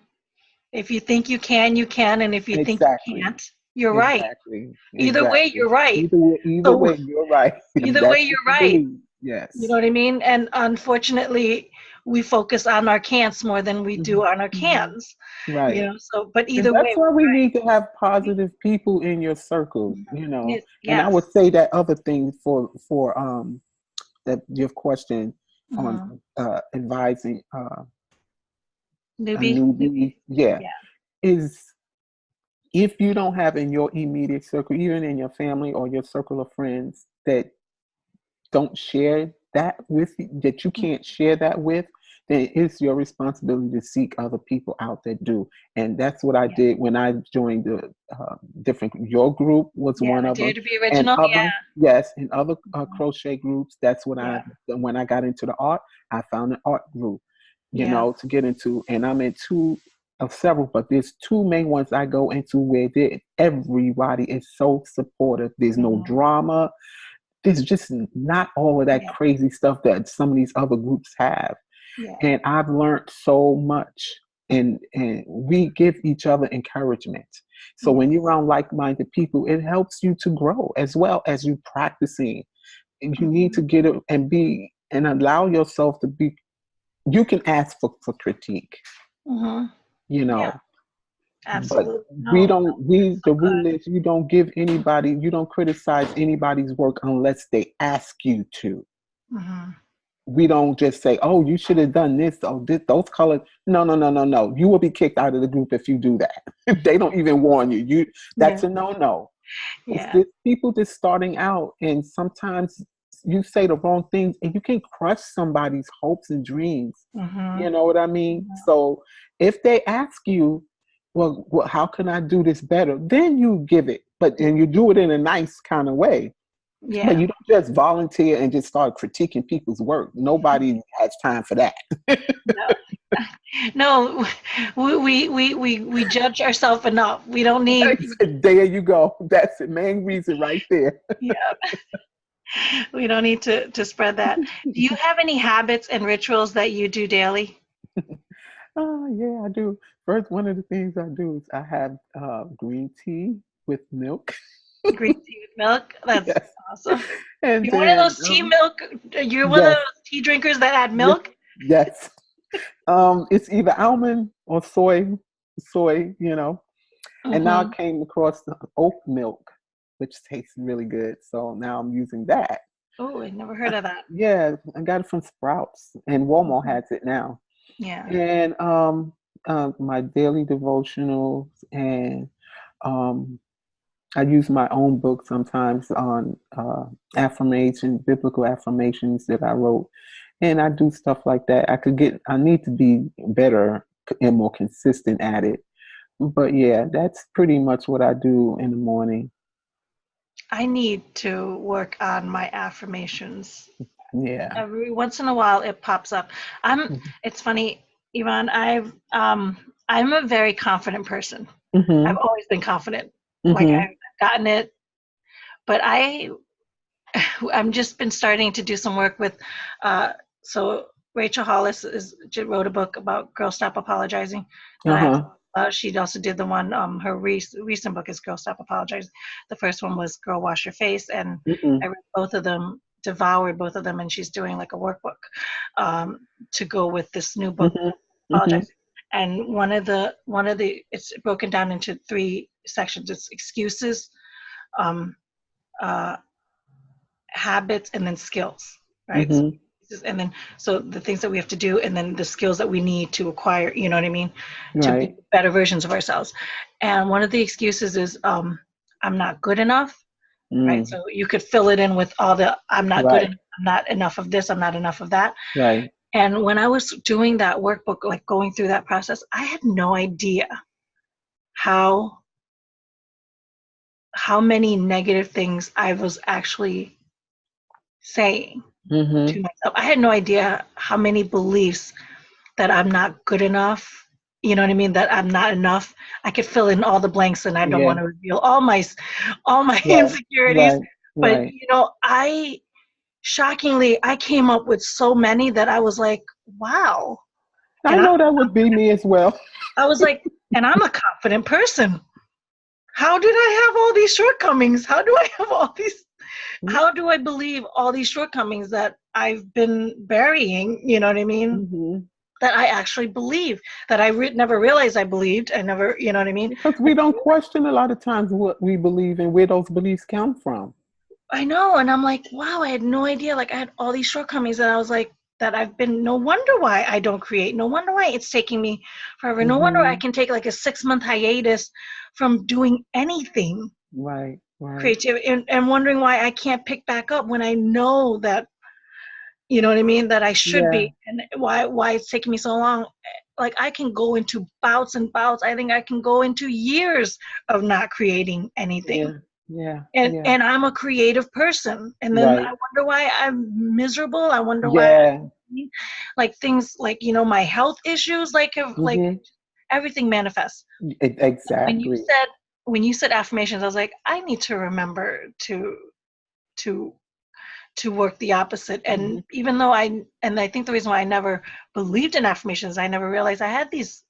A: If you think you can, and if you think you
B: Exactly.
A: can't, you're right.
B: Exactly.
A: Either way,
B: Exactly.
A: you're right.
B: Either
A: So
B: way, you're right. If
A: either way,
B: that's what
A: you're
B: you
A: right.
B: believe.
A: You know
B: Yes.
A: what I mean? And unfortunately, we focus on our can'ts more than we
B: Hmm.
A: do on our
B: Hmm.
A: cans.
B: Right.
A: So but
B: And
A: either way,
B: that's why we need to have positive people in your circle, And I would
A: yes.
B: say that other thing for that your question on
A: Hmm.
B: advising a
A: Newbie.
B: newbie, yeah,
A: Yeah.
B: is if you don't have in your immediate circle, even in your family or your circle of friends that don't share that with you, that you can't share that with, then it's your responsibility to seek other people out that do. And that's what I did when I joined the different. Your group was one
A: The
B: of
A: Dare
B: them,
A: to Be
B: and
A: Original.
B: other yes, and other crochet groups. That's what
A: Yeah.
B: when I got into the art, I found an art group,
A: Yeah.
B: to get into, and I'm in two of several, but there's two main ones I go into where everybody is so supportive. There's no drama. There's just not all of that crazy stuff that some of these other groups have.
A: Yeah.
B: And I've learned so much, and we give each other encouragement. So when you're around like-minded people, it helps you to grow as well as you practicing. And you need to get it and be and allow yourself to be. You can ask for critique,
A: Yeah.
B: but
A: Absolutely.
B: we
A: No.
B: don't. The rule is you don't give anybody. You don't criticize anybody's work unless they ask you to. We don't just say, "Oh, you should have done this." Oh, those colors. No, no, no, no, no. You will be kicked out of the group if you do that. They don't even warn you. That's a no-no. It's
A: Yeah.
B: just people just starting out, and sometimes you say the wrong things, and you can crush somebody's hopes and dreams. You know what I mean? So if they ask you, well, how can I do this better? Then you give it, and you do it in a nice kind of way. But
A: Yeah.
B: you don't just volunteer and just start critiquing people's work. Nobody has time for that.
A: No, we judge ourselves enough. We don't need.
B: There you go. That's the main reason right there.
A: Yeah. We don't need to spread that. Do you have any habits and rituals that you do daily?
B: Oh, yeah, I do. First, one of the things I do is I have green tea with milk.
A: Green tea with milk? That's
B: Yes.
A: awesome.
B: And
A: You're one of
B: then,
A: those tea milk, you're one of
B: yes,
A: those tea drinkers that add milk?
B: yes. It's either almond or soy, And now I came across the oat milk, which tastes really good. So now I'm using that.
A: Oh, I never heard of that.
B: Yeah, I got it from Sprouts, and Walmart has it now.
A: Yeah.
B: And my daily devotionals, and I use my own book sometimes on biblical affirmations that I wrote, and I do stuff like that. I need to be better and more consistent at it. But yeah, that's pretty much what I do in the morning.
A: I need to work on my affirmations.
B: Yeah.
A: Every once in a while it pops up. It's funny, Yvonne, I'm a very confident person. I've always been confident. Like I've gotten it, but I'm just been starting to do some work with so Rachel Hollis wrote a book about Girl Stop Apologizing. She also did the one, her recent book is Girl Stop Apologizing. The first one was Girl Wash Your Face, and I read both of them, devoured both of them, and she's doing like a workbook to go with this new book, Apologizing. And one of the it's broken down into 3 sections. It's excuses, habits, and then skills, right? And then so the things that we have to do, and then the skills that we need to acquire, you know what I mean, to be better versions of ourselves. And one of the excuses is I'm not good enough, right? So you could fill it in with all the I'm not good enough, I'm not enough of this, I'm not enough of that. And when I was doing that workbook, like going through that process, I had no idea how many negative things I was actually saying to myself. I had no idea how many beliefs that I'm not good enough, you know what I mean, that I'm not enough. I could fill in all the blanks, and I don't want to reveal all my insecurities. But shockingly, I came up with so many that I was like, wow.
B: I know that would be me as well.
A: I was like, and I'm a confident person. How did I have all these shortcomings? How do I believe all these shortcomings that I've been burying, you know what I mean? That I actually believe, that I never realized I believed. I never, you know what I mean?
B: Because we don't question a lot of times what we believe and where those beliefs come from.
A: I know. And I'm like, wow, I had no idea. Like I had all these shortcomings, and I was like, that I've been, no wonder why I don't create. No wonder why it's taking me forever. No wonder I can take like a 6-month hiatus from doing anything. Creative, and wondering why I can't pick back up when I know that, you know what I mean, that I should be. And why it's taking me so long. Like I can go into bouts and bouts. I think I can go into years of not creating anything.
B: Yeah. Yeah.
A: And
B: Yeah.
A: and I'm a creative person. And then I
B: Right.
A: wonder why I'm miserable. I wonder why
B: Yeah.
A: like things like, my health issues, like
B: Mm-hmm.
A: everything manifests. When you
B: Exactly.
A: said when you said affirmations, I was like, I need to remember to to work the opposite. And
B: Hmm.
A: even though I think the reason why I never believed in affirmations, I never realized I had these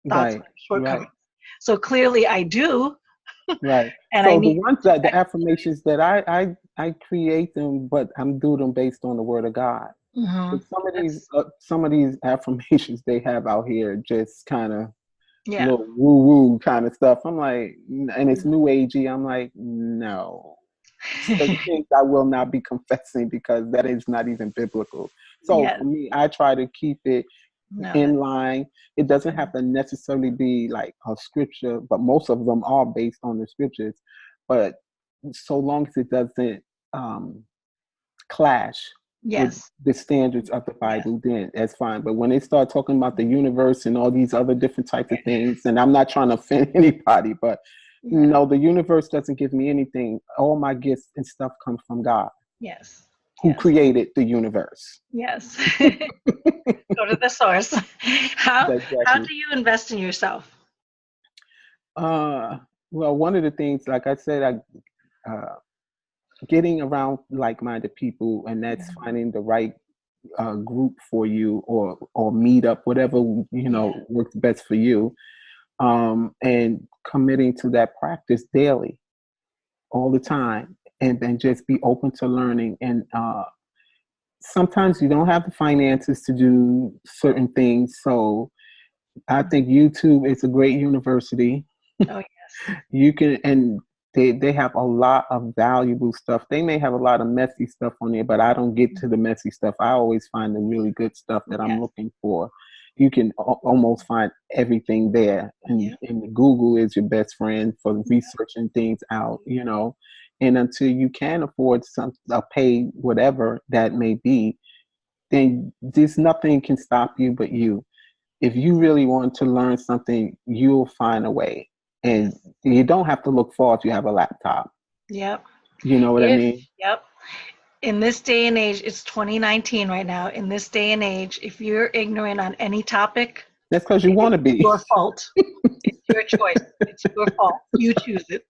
A: thoughts
B: Right.
A: and
B: Right.
A: shortcomings. So clearly I do,
B: Right.
A: and I
B: So the
A: need
B: ones
A: to
B: that the affirmations that I create them, but I'm doing them based on the word of God.
A: hmm
B: But
A: That's
B: some of these affirmations they have out here just kind of
A: yeah.
B: little woo woo kind of stuff. I'm like, and it's new agey. I'm like, no, certain things I will not be confessing because that is not even biblical. So
A: Yes.
B: for me, I try to keep it
A: No,
B: in
A: that's
B: line. It doesn't have to necessarily be like a scripture, but most of them are based on the scriptures. But so long as it doesn't um, clash with
A: yes.
B: the standards of the
A: Yes.
B: Bible, then that's fine. But when they start talking about the universe and all these other different types of things, and I'm not trying to offend anybody, but
A: Yeah.
B: no, the universe doesn't give me anything. All my gifts and stuff come from God,
A: Yes.
B: who
A: Yes.
B: created the universe.
A: Yes. Go to the source. How
B: Exactly.
A: do you invest in yourself?
B: Uh, well, one of the things, like I said, getting around like-minded people, and that's
A: Mhm.
B: finding the right group for you, or meet up, whatever
A: Yeah.
B: works best for you, and committing to that practice daily, all the time, and just be open to learning. And sometimes you don't have the finances to do certain things, so I think YouTube is a great university.
A: Oh yes.
B: You can, and they have a lot of valuable stuff. They may have a lot of messy stuff on there, but I don't get to the messy stuff. I always find the really good stuff that I'm
A: Yes.
B: looking for. You can almost find everything there,
A: Yeah.
B: and Google is your best friend for researching things out. And until you can afford some a pay whatever that may be, then there's nothing can stop you but you. If you really want to learn something, you'll find a way. And
A: Yes.
B: you don't have to look far if you have a laptop.
A: Yep.
B: You know what I
A: If
B: mean?
A: yep. In this day and age, it's 2019 right now. In this day and age, if you're ignorant on any topic,
B: That's because you
A: it is
B: want to be.
A: your fault. It's your choice. It's your fault. You choose it.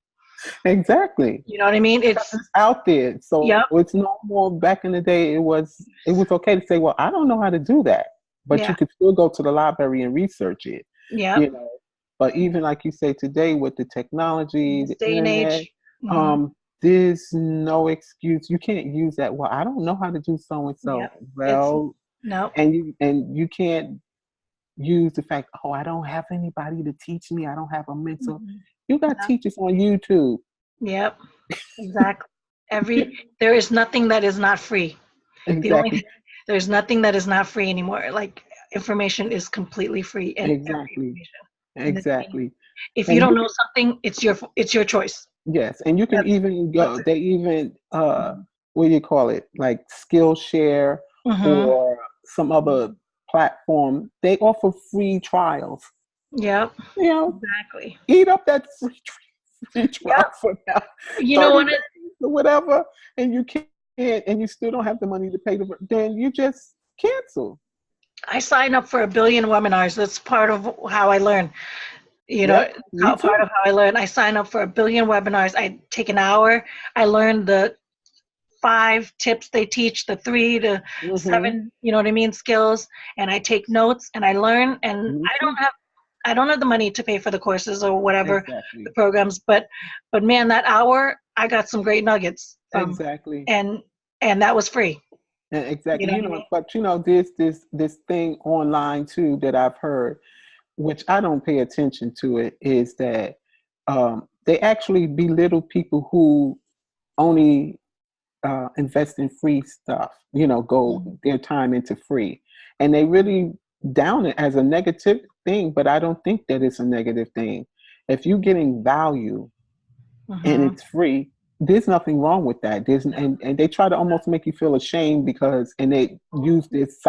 B: Exactly.
A: You know what I mean?
B: Because
A: It's
B: it's out there. So
A: yep.
B: it's no more. Back in the day, it was okay to say, well, I don't know how to do that. But
A: Yeah.
B: you could still go to the library and research it.
A: Yep.
B: You know. But even like you say today with the
A: In
B: technology,
A: this
B: the
A: day and
B: internet,
A: age. hmm
B: um, there's no excuse. You can't use that. Well, I don't know how to do so and
A: Yep.
B: so.
A: It's
B: Well,
A: nope.
B: and you can't use the fact, oh, I don't have anybody to teach me. I don't have a mentor.
A: hmm
B: You got
A: No.
B: teachers on YouTube.
A: Yep. Exactly. There is nothing that is not free. The only
B: Exactly.
A: There's nothing that is not free anymore. Like information is completely free, and every
B: Exactly.
A: information in this day.
B: Exactly.
A: If you
B: And
A: don't
B: you
A: know
B: can,
A: something, it's your choice.
B: yes, and you can even
A: That's
B: go,
A: it.
B: they even what do you call it? Like Skillshare
A: Mm-hmm.
B: or some other platform. They offer free trials.
A: Yep.
B: You know,
A: Exactly.
B: eat up that free trial
A: Yep.
B: for now,
A: You know
B: 30
A: what?
B: days or whatever, and you can't, and you still don't have the money to pay then you just cancel.
A: I sign up for a billion webinars. That's part of how I learn.
B: Yep, me
A: Part
B: too.
A: of how I learn. I sign up for a billion webinars. I take an hour. I learn the 5 tips they teach, the 3 to 7,
B: Hmm.
A: you know what I mean, skills, and I take notes and I learn. And
B: Me too.
A: I don't have the money to pay for the courses or whatever the
B: Exactly.
A: programs, but man, that hour I got some great nuggets from,
B: Exactly.
A: and and that was free. You
B: Exactly.
A: know what I mean?
B: But there's this thing online too that I've heard, which I don't pay attention to it, is that they actually belittle people who only invest in free stuff, go
A: Mhm.
B: their time into free. And they really down it as a negative thing, but I don't think that it's a negative thing. If you're getting value and
A: Mhm.
B: it's free, there's nothing wrong with that. And they try to almost make you feel ashamed because, and they use this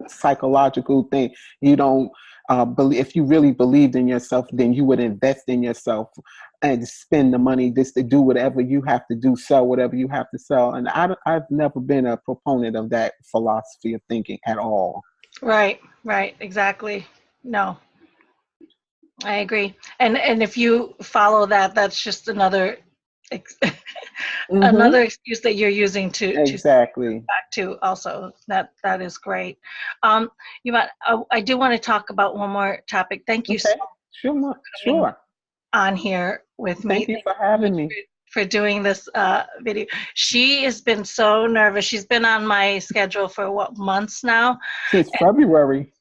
B: psychological thing. You don't believe. If you really believed in yourself, then you would invest in yourself and spend the money just to do whatever you have to do, sell whatever you have to sell. And I've never been a proponent of that philosophy of thinking at all.
A: Right, right, exactly. No, I agree. And if you follow that, that's just another ex-
B: Mm-hmm.
A: another excuse that you're using to
B: Exactly.
A: back to also. That is great. Um, I do want to talk about one more topic. Thank you so
B: Okay.
A: much
B: Sure.
A: for coming
B: Sure.
A: on here with me.
B: Thank you
A: Thank
B: for
A: you so much
B: having me.
A: for doing this video. She has been so nervous. She's been on my schedule for what, months now?
B: Since February.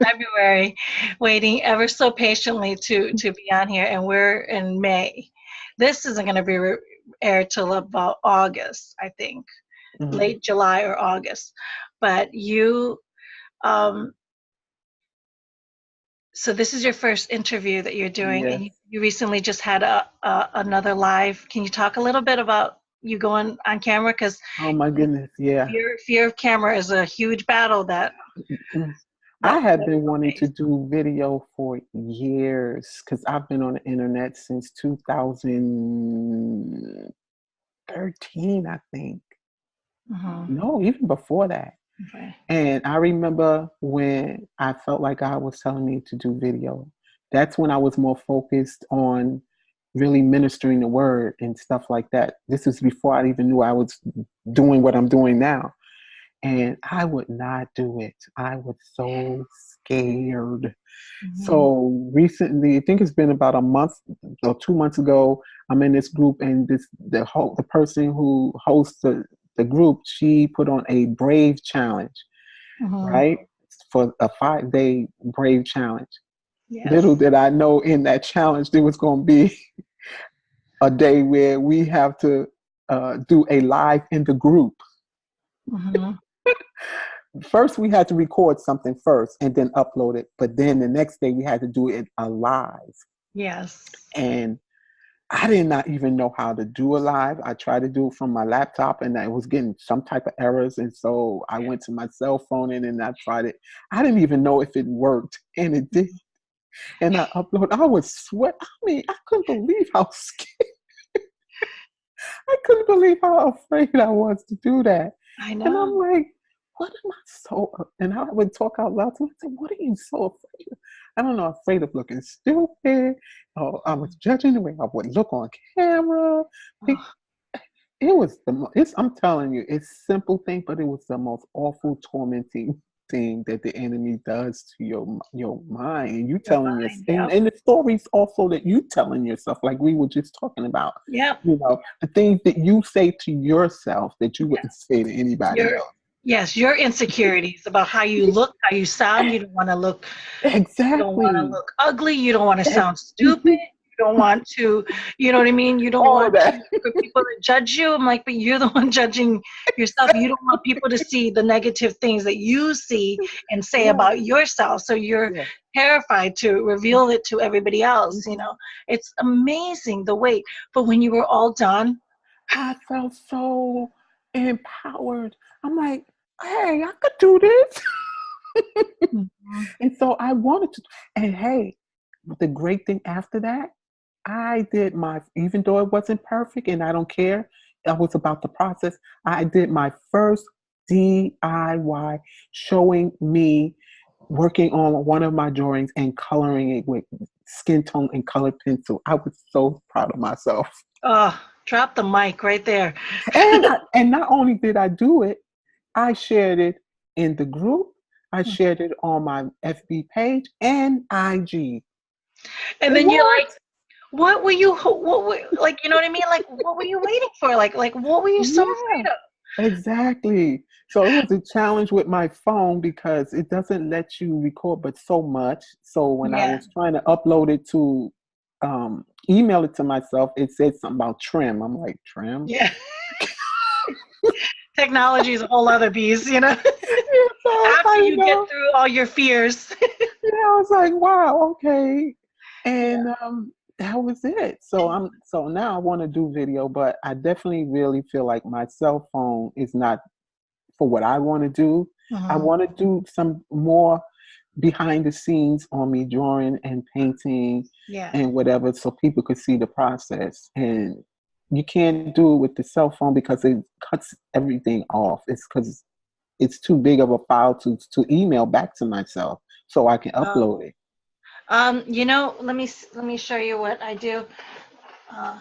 A: February, waiting ever so patiently to be on here, and we're in May. This isn't going to be aired till about August, I think,
B: Mm-hmm.
A: late July or August. But um, so this is your first interview that you're doing,
B: Yes.
A: and you recently just had another live. Can you talk a little bit about you going on camera? Because
B: Oh my goodness. Yeah.
A: fear of camera is a huge battle that
B: Mm. I
A: that
B: have
A: we
B: been
A: all
B: wanting to
A: face.
B: do video for years because I've been on the internet since 2013, I think.
A: Mhm.
B: No, even before that.
A: Okay.
B: And I remember when I felt like God was telling me to do video. That's when I was more focused on really ministering the word and stuff like that. This is before I even knew I was doing what I'm doing now. And I would not do it. I was so scared.
A: Mhm.
B: So recently, I think it's been about a month or 2 months ago, I'm in this group, and the person who hosts the group, she put on a brave challenge,
A: Mhm.
B: right? For a 5-day brave challenge. Little
A: Yes.
B: did I know in that challenge there was going to be a day where we have to do a live in the group.
A: Mhm.
B: First, we had to record something first and then upload it. But then the next day, we had to do it live.
A: Yes.
B: And I did not even know how to do a live. I tried to do it from my laptop and I was getting some type of errors. And so I went to my cell phone and I tried it. I didn't even know if it worked. And it did. And I uploaded. I was sweat. I mean, I couldn't believe how scared. I couldn't believe how afraid I was to do that.
A: I
B: And
A: know.
B: I'm like, what am I so? And I would talk out loud to myself, what are you so afraid of? I don't know, afraid of looking stupid. Or I was judging the way I would look on camera. It,
A: Oh,
B: it was it's, I'm telling you, it's simple thing, but it was the most awful, tormenting thing that the enemy does to your mind. And you
A: your
B: telling
A: mind.
B: and the stories also that you telling yourself, like we were just talking about,
A: Yep.
B: the things that you say to yourself that you
A: Yeah.
B: wouldn't say to anybody
A: Your
B: else.
A: yes, your insecurities about how you look, how you sound. You don't want to
B: Exactly.
A: look ugly. You don't want to sound stupid.
B: Mhm.
A: You don't want to, you know what I mean? You don't
B: All
A: want
B: that.
A: for people to judge you. I'm like, but you're the one judging yourself. You don't want people to see the negative things that you see and say
B: Yeah.
A: about yourself. So you're
B: Yeah.
A: terrified to reveal it to everybody else.
B: Mhm.
A: It's amazing the wait. But when you were all done,
B: I felt so empowered. I'm like, hey, I could do this.
A: Mhm.
B: And so I wanted to. And hey, the great thing after that, I did even though it wasn't perfect and I don't care, I was about the process. I did my first DIY showing me working on one of my drawings and coloring it with skin tone and colored pencil. I was so proud of myself.
A: Oh, drop the mic right there.
B: And not only did I do it, I shared it in the group. I shared it on my FB page and IG.
A: And then you're
B: What?
A: like, what were you, what were, like, you know what I mean? Like, what were you waiting for? Like, what were you so
B: Yeah,
A: afraid of?
B: exactly. So it was a challenge with my phone because it doesn't let you record but so much. So when I
A: Yeah,
B: was trying to upload it to email it to myself, it said something about trim. I'm like, trim?
A: yeah. Technology is a whole other beast.
B: Yeah, so
A: After
B: I
A: you get
B: know.
A: through all your fears.
B: Yeah, I was like, wow, okay.
A: Yeah,
B: And that was it. So now I want to do video, but I definitely really feel like my cell phone is not for what I want to do. I
A: Mhm.
B: want to do some more behind the scenes on me drawing and painting
A: Yeah.
B: and whatever, so people could see the process. And you can't do it with the cell phone because it cuts everything off. It's because it's too big of a file to email back to myself so I can
A: Oh.
B: upload it.
A: Let me show you what I do. Uh,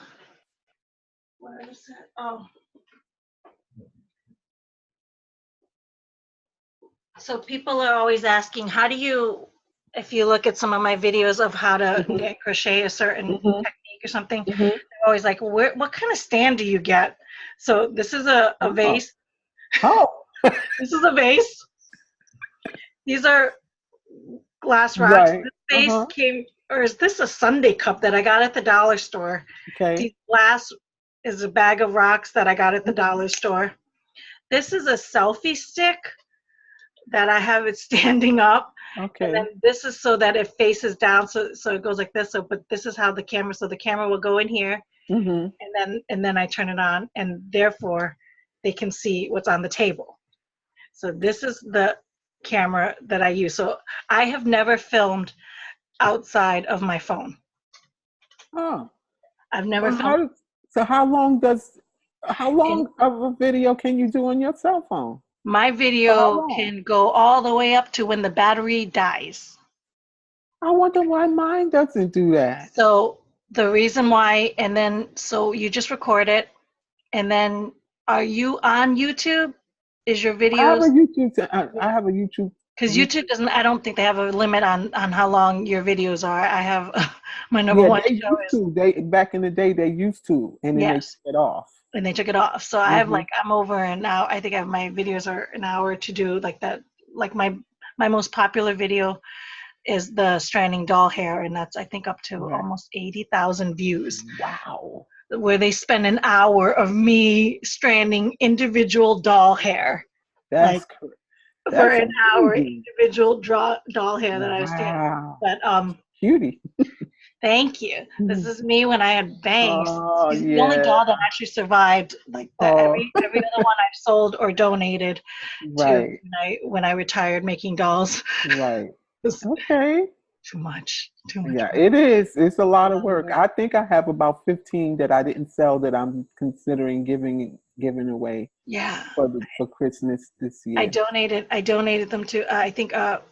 A: what is it? Oh, so people are always asking, how do you, if you look at some of my videos of how to
B: Hmm.
A: get crochet a certain
B: Hmm.
A: technique or something,
B: Hmm.
A: they're always like, what kind of stand do you get? So this is a
B: Oh.
A: vase.
B: Oh.
A: This is a vase. These are glass rocks.
B: Right.
A: This vase
B: Uh-huh.
A: came, or is this a Sunday cup that I got at the dollar store?
B: Okay.
A: These glass is a bag of rocks that I got at the
B: Mhm.
A: dollar store. This is a selfie stick that I have it standing up. And
B: Okay.
A: then this is so that it faces down, so it goes like this. So, but this is how the camera, so the camera will go in here,
B: Hmm.
A: and then I turn it on, and therefore they can see what's on the table. So this is the camera that I use. So I have never filmed outside of my phone.
B: Oh.
A: I've never
B: Well,
A: filmed.
B: so how
A: And
B: long of a video can you do on your cell phone?
A: my
B: For how
A: video
B: long?
A: can go all the way up to when the battery dies.
B: I wonder why mine doesn't do that.
A: So the reason why, and then so you just record it, and then are you on YouTube? Is your
B: I have a
A: videos?
B: YouTube. I have a YouTube.
A: Because YouTube
B: YouTube.
A: doesn't, I don't think they have a limit on how long your videos are. I have my number
B: Yeah,
A: one
B: they
A: show
B: used
A: is,
B: to. They back in the day they used to, and then they
A: yes,
B: took it off.
A: and they took it off. So I have
B: Hmm.
A: like, I'm over, and now I think I have my videos are an hour to do like that. Like my most popular video is the stranding doll hair, and that's I think up to
B: Right.
A: almost 80,000 views,
B: Wow.
A: where they spend an hour of me stranding individual doll hair, like
B: That's
A: for
B: that's
A: an hour,
B: amazing.
A: individual doll hair that I was standing.
B: Wow.
A: But
B: Cutie.
A: thank you. This is me when I had bangs.
B: Oh
A: She's the only
B: yeah.
A: doll that actually survived. Like that,
B: Oh
A: every other one I've sold or donated to
B: right.
A: when I retired making dolls.
B: Right.
A: It's
B: Okay.
A: too much
B: Yeah,
A: work.
B: it is. It's a
A: A
B: lot of
A: lot of
B: work.
A: work.
B: I think I have about 15 that I didn't sell that I'm considering giving away
A: Yeah,
B: for Christmas this year.
A: I donated them to I think it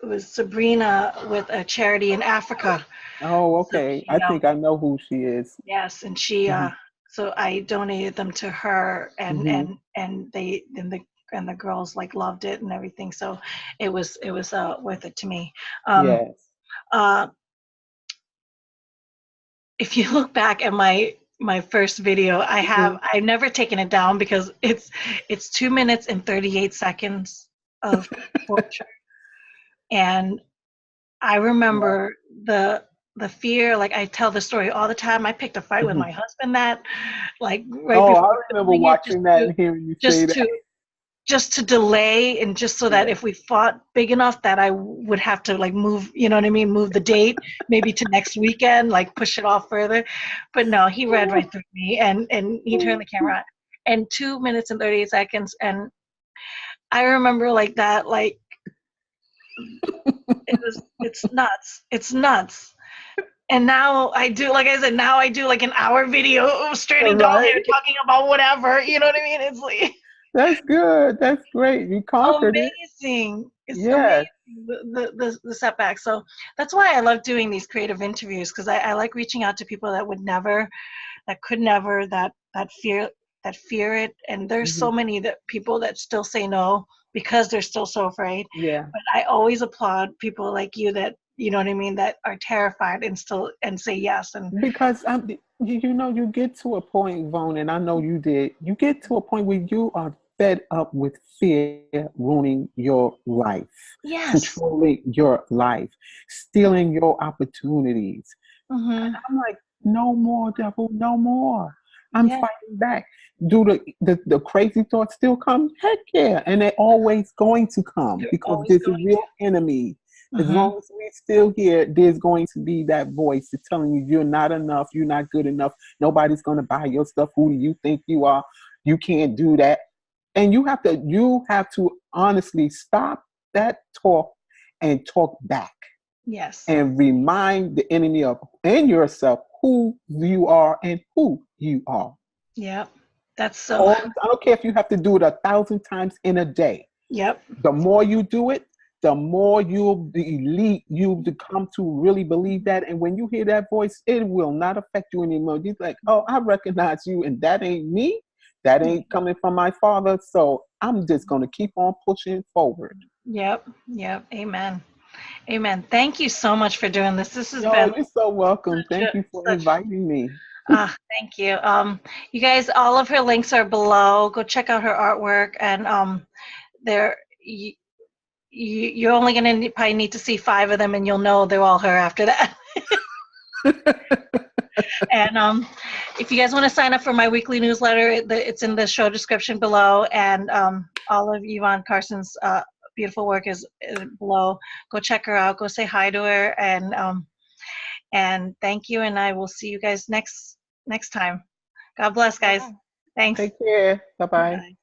A: was Sabrina with a charity in Africa.
B: Oh,
A: So
B: okay.
A: she
B: I think I know who she is.
A: yes, and she
B: Hmm.
A: so I donated them to her,
B: Hmm.
A: and they and the girls like loved it and everything. So it was worth it to me. Um,
B: Yes.
A: uh, if you look back at my first video,
B: Hmm.
A: I've never taken it down because it's 2 minutes and 38 seconds of torture, and I
B: Yeah.
A: remember the fear. Like I tell the story all the time. I picked a fight with
B: Hmm.
A: my husband that like right
B: Oh, I
A: before
B: remember
A: filming it,
B: watching that and hearing you say
A: just
B: that.
A: to just to delay, and just so that
B: Yeah.
A: if we fought big enough that I would have to like move, you know what I mean, move the date maybe to next weekend, like push it off further. But no, he read right through me, and he turned the camera on, and 2 minutes and 38 seconds, and I remember like that, like it's nuts. And now I do, like I said, now I do like an hour video of stranding doll hair
B: Right.
A: talking about whatever, you know what I mean? It's like
B: That's good. That's great. You conquered it.
A: amazing. It's amazing,
B: Yes.
A: the setback. So that's why I love doing these creative interviews, because I like reaching out to people that would never, that could never, that fear it. And there's
B: Hmm.
A: so many that people that still say no because they're still so afraid.
B: Yeah.
A: But I always applaud people like you that, you know what I mean, that are terrified and still and say yes. And
B: Because you get to a point, Vone, and I know you did. You get to a point where you are fed up with fear ruining your life,
A: yes.
B: controlling your life, stealing your opportunities.
A: Hmm.
B: And I'm like, no more, devil, no more. I'm
A: Yeah.
B: fighting back. Do the crazy thoughts still come? Heck yeah. And they're always going to come
A: They're
B: because
A: always
B: there's a
A: going
B: real enemy.
A: to.
B: As long as we're still here, there's going to be that voice that's telling you you're not enough, you're not good enough, nobody's going to buy your stuff. Who do you think you are? You can't do that. And you have to honestly stop that talk and talk back
A: Yes.
B: and remind the enemy of and yourself who you are and who you are.
A: Yep. That's so.
B: All, I don't care if you have to do it 1,000 times in a day.
A: Yep.
B: The more you do it, the more you'll be elite. You come to really believe that. And when you hear that voice, it will not affect you anymore. You're like, oh, I recognize you, and that ain't me. That ain't coming from my father. So I'm just going to keep on pushing forward.
A: Yep. Yep. Amen. Amen. Thank you so much for doing this. This has
B: No,
A: been
B: you're so welcome.
A: such
B: Thank you for
A: such.
B: inviting me.
A: Thank you. You guys, all of her links are below. Go check out her artwork, and there. You're only going to probably need to see 5 of them, and you'll know they're all her after that. And if you guys want to sign up for my weekly newsletter, it's in the show description below, and all of Yvonne Carson's beautiful work is below. Go check her out. Go say hi to her, and thank you. And I will see you guys next time. God bless, guys. Thanks.
B: Take care. Bye-bye.
A: Bye.